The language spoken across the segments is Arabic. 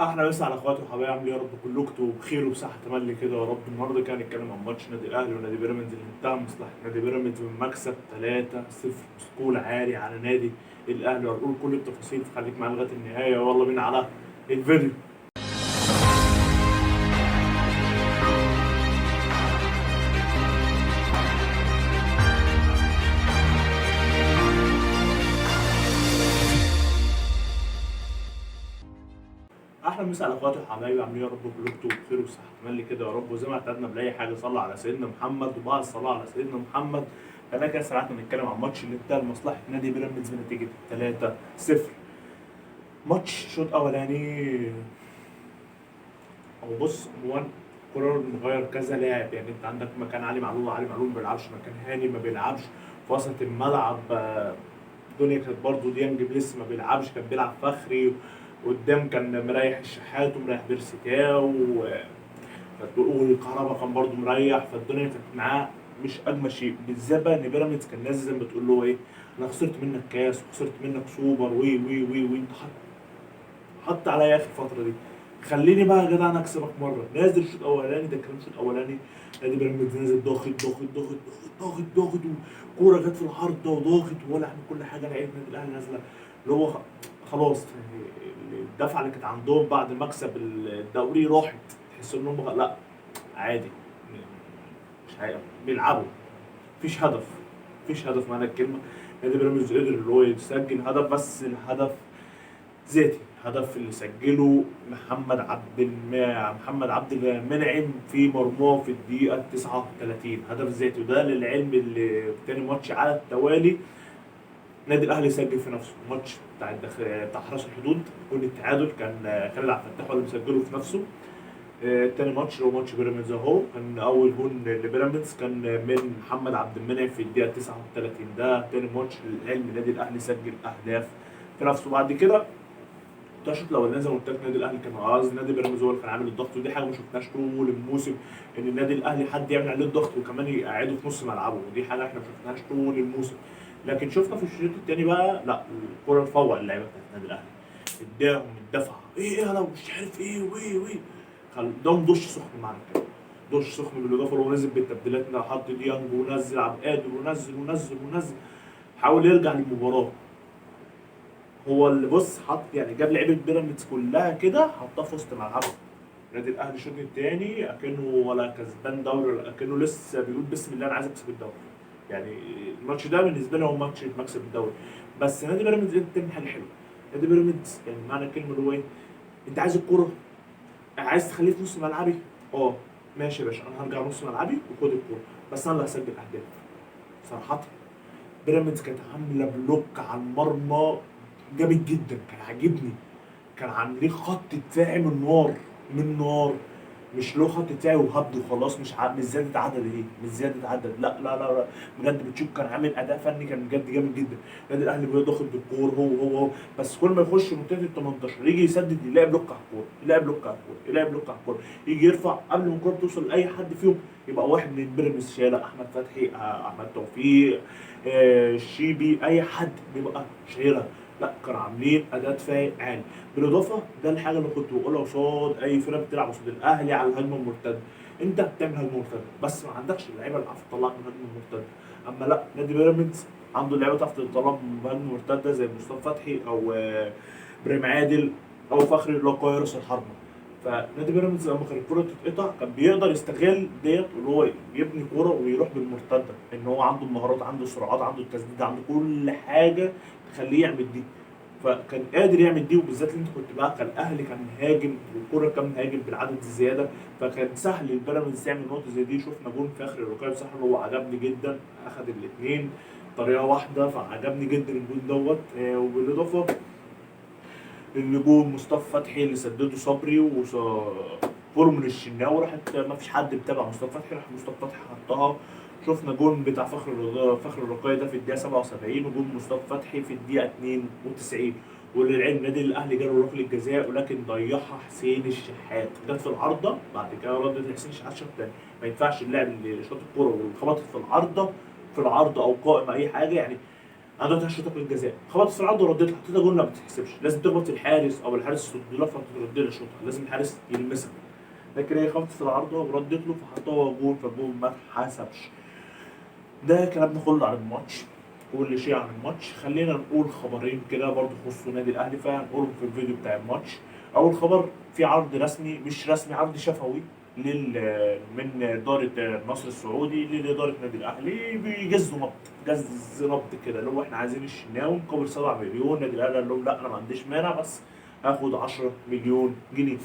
احلى مسا على اخواتي وحبايبي، عامل ايه؟ يا رب كلكم تبقوا بخير وبصحه تملي كده يا رب. النهارده كان نتكلم عن ماتش نادي الاهلي ونادي بيراميدز اللي انتهى مصلحه نادي بيراميدز بمكسب 3-0 سكول عالي على نادي الاهلي، وهنقول كل التفاصيل، فخليك معانا لغايه النهايه ويلا بينا على الفيديو. احلى مسا على اخواتي وحبايبي، عاملين ايه؟ يا رب كلكم تبقوا بخير وبصحه تملي كده يا رب. وزي ما اعتدنا باي حاجه صلى على سيدنا محمد، وبعد الصلاه على سيدنا محمد خلينا كده ساعتنا نتكلم عن الماتش اللي انتهى لمصلحه نادي بيراميدز بنتيجه 3-0. ماتش شوط اولاني، او بص هو قرار مغير كذا لاعب. يعني انت عندك مكان علي معلول ما بيلعبش، مكان هاني ما بيلعبش في وسط الملعب. الدنيا كانت برضه ديانج لسه ما بيلعبش، كان بيلعب فخري. قدام كان مريح الشحات ومريح بيرسي تاو والكهرباء كان برضه مريح، فالدنيا كانت معاه مش اجمل شيء. بالذات بقى ان بيراميدز كان نازل زي ما بتقول له ايه، انا خسرت منك كاس وخسرت منك سوبر وي وي وي وي انت حط عليا اخر الفتره دي، خليني بقى يا جدع انا اكسبك مره. نازل شوط اولاني، ده كان شوط اولاني نادي بيراميدز نازل ضاغط ضاغط ضاغط ضاغط ضاغط، وكوره جت في العارضه وضاغط ولا عامل كل حاجه. لعيبه النادي الاهلي نازله اللي هو خلاص الدفعه اللي كانت عندهم بعد مكسب الدوري راحت. تحس ان هم لا عادي، مش بيلعبوا، مفيش هدف، مفيش هدف معنى الكلمه. نادي بيراميدز قدر اللي هو يسجل هدف، بس الهدف ذاتي. الهدف اللي سجله محمد عبد المنعم في مرماه في الدقيقة 39، هدف ذاتي. وده للعلم اللي تاني ماتش على التوالي نادي الاهلي سجل في نفسه. الماتش بتاع حرس الحدود، جول التعادل كان خالد عبد الفتاح هو اللي مسجله في نفسه. تاني ماتش هو ماتش بيراميدز اهو، كان اول جول لبيراميدز كان من محمد عبد المنعم في الدقيقة 39. ده تاني ماتش للعلم النادي الاهلي سجل اهداف في نفسه. بعد كده الشوط الاولاني زي ما قلت لك نادي الاهلي كان قصدي نادي بيراميدز هو اللي كان عامل الضغط، ودي حاجه ما شفناش طول الموسم، ان النادي الاهلي حد يعمل عليه الضغط وكمان يقعده في نص ملعبه، ودي حاجه احنا ما شفناهاش طول الموسم. لكن شفنا في الشوط الثاني بقى لا، الكوره تفوق اللعيبه بتاعت النادي الاهلي، اداهم الدفعه ايه انا مش عارف ايه وي وي، خدهم دش سخن معانا كده، دش سخن. بالاضافه لو نزل بالتبديلات، حط ديانج ونزل عبد القادر ونزل ونزل ونزل، حاول يرجع للمباراه. هو اللي بص حط يعني جاب لعيبه بيراميدز كلها كده حطها في وسط ملعبه. النادي الاهلي الشوط الثاني اكنه ولا كسبان دوري، ولا اكنه لسه بيقول بسم الله انا عايز اكسب الدوري. يعني الماتش ده بالنسبه لي هو ماتش مكسب الدوري. بس نادي بيراميدز انت بتعمل حاجه حلوه. نادي بيراميدز يعني معنى الكلمه اللي هو ايه، انت عايز الكوره، عايز تخليه في نص ملعبي، اه ماشي يا باشا، انا هرجع نص ملعبي وخد الكوره، بس انا اللي هسجل اهداف. صراحه بيراميدز كانت عامله بلوك على المرمى جامد جدا، كان عاجبني. كان عاملين خط دفاعي من نار، من نار. مش له خط دفاعي وهبد وخلاص، مش زياده عدد، ايه مش زياده عدد، لا لا لا لا، بجد بتشوف كان عامل اداء فني كان بجد جامد جدا. النادي الاهلي بيضغط بالكور هو بس كل ما يخش منطقه ال 18 يجي يسدد يلاقي بلوك على الكوره، يلاقي بلوك على الكوره، يلاقي بلوك على الكوره، يجي يرفع قبل ما الكوره توصل لاي حد فيهم يبقى واحد من بيراميدز شايلها، احمد فتحي، احمد توفيق، الشيبي، اي حد بيبقى شايلها. لا كانوا عاملين اداء دفاعي عالي. بالاضافه ده الحاجه اللي كنت بقولها قصاد اي فرقه بتلعب قصاد الاهلي على الهجمه المرتده، انت بتعمل هجمه مرتده بس ما عندكش اللعيبه اللي عارفه تطلعك من الهجمه المرتده. اما لا، نادي بيراميدز عنده لعيبه تعرف تطلعك من هجمه مرتده زي مصطفى فتحي او ابراهيم عادل او فخري اللي هو قوي الحربه. فنادي بيراميدز لما كانت الكوره تتقطع كان بيقدر يستغل ديت، اللي هو يبني كوره ويروح بالمرتده، ان هو عنده المهارات، عنده السرعات، عنده التسديد، عنده كل حاجه تخليه يعمل دي. فكان قادر يعمل دي، وبالذات اللي انت كنت بقى كان الاهلي كان مهاجم والكوره كان مهاجم بالعدد الزياده، فكان سهل للبيراميدز يعمل نقطه زي دي. شفنا جون في اخر الركاب صح، هو عجبني جدا، اخذ الاثنين طريقه واحده، فعجبني جدا الجون دوت. وبالاضافه للنجوم مصطفى فتحي اللي سدده صبري وفور من الشناوي، راحت ما فيش حد بتابع مصطفى فتحي، راح مصطفى فتحي حطها. شفنا جون بتاع فخر الرقاية ده في الدقيقة 77، وجون مصطفى فتحي في الدقيقة 92. وللعلم النادي الأهلي جاله ركلة جزاء ولكن ضيعها حسين الشحات، جت في العارضة بعد كده ردت لحسين الشحات شوط تاني. ما ينفعش اللاعب اللي شاط الكورة وخبطت في العارضة، في العارضة أو قائم أي حاجة يعني، انا دلوقتي هشوط ركله جزاء، خبطت في العرض ورديتها حطيتها جول، ما بتتحسبش، لازم تخبط في الحارس او الحارس يصد لها فترد لها شوطها، لازم الحارس يلمسها. لكن هي خبطت في العارضه وردت له فحطها جول، فالجول ما اتحسبش. ده كلامنا كله عن الماتش، كل شيء عن الماتش. خلينا نقول خبرين كده برضه يخصوا النادي الاهلي فهنقولهم في الفيديو بتاع الماتش. اول خبر، في عرض رسمي مش رسمي، عرض شفوي من إدارة النصر السعودي لإدارة النادي الأهلي، بيجزوا نبض، جز نبض كده، اللي هو إحنا عايزين الشناوي مقابل 7 مليون. النادي الأهلي قال لهم لا أنا ما عنديش مانع، بس هاخد 10 مليون جنيه.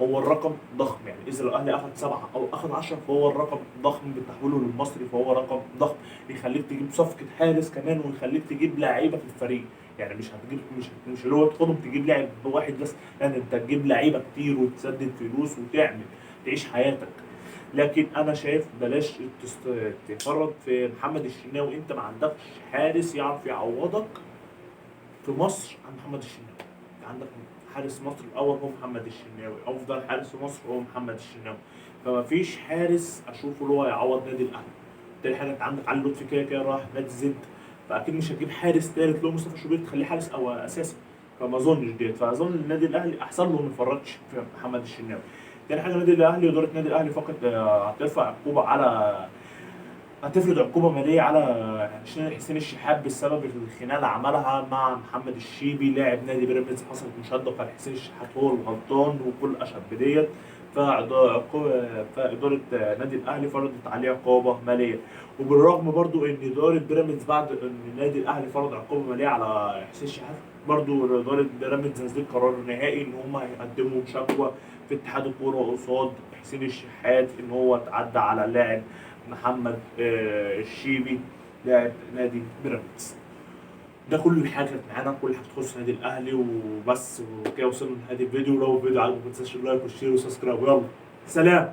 هو الرقم ضخم، يعني إذا الأهلي أخد 7 أو أخد 10 فهو الرقم ضخم، بتحويله للمصري فهو رقم ضخم، يخليك تجيب صفقة حارس كمان، ويخليك تجيب لعيبة في الفريق. يعني مش هتجيب، مش اللي هو تاخدهم تجيب لاعب واحد بس، يعني انت تجيب لعيبه كتير وتسدد فلوس وتعمل تعيش حياتك. لكن انا شايف بلاش تفرط في محمد الشناوي، انت ما عندكش حارس يعرف يعوضك في مصر عن محمد الشناوي. انت عندك حارس مصر الاول هو محمد الشناوي، افضل حارس في مصر هو محمد الشناوي، فما فيش حارس اشوفه اللي هو يعوض نادي الاهلي. تاني حاجه انت عندك علي لطفي كده كده راح نادي الزد، فاكيد مش هتجيب حارس ثالث له مصطفى شوبير تخليه حارس او اساسي، فما اظنش ديت. فاظن النادي الاهلي احسن له ما يفرطش في محمد الشناوي. تاني حاجه النادي الاهلي، اداره النادي الاهلي فقط هترفع عقوبه على، هتفرض عقوبه ماليه على حسين الشحات بسبب الخناقه اللي عملها مع محمد الشيبي لاعب نادي بيراميدز. حصلت مشاده وكان حسين الشحات هو الغلطان وكل اشهد بديت، فإدارة نادي الأهلي فرضت عليه عقوبة مالية. وبالرغم برضو إن إدارة بيراميدز بعد إن النادي الأهلي فرض عقوبة مالية على حسين الشحات، برضو إدارة بيراميدز نزلت قرار نهائي إن هم هيقدموا شكوى في اتحاد الكورة قصاد حسين الشحات إن هو تعدى على اللاعب محمد الشيبي لاعب نادي بيراميدز. ده كل حاجه كانت معانا، كل حاجه تخص النادي الاهلي وبس. وكده وصلنا لنهايه الفيديو. لو الفيديو عجبك ما تنساش اللايك والشير والسبسكرايب، يلا سلام.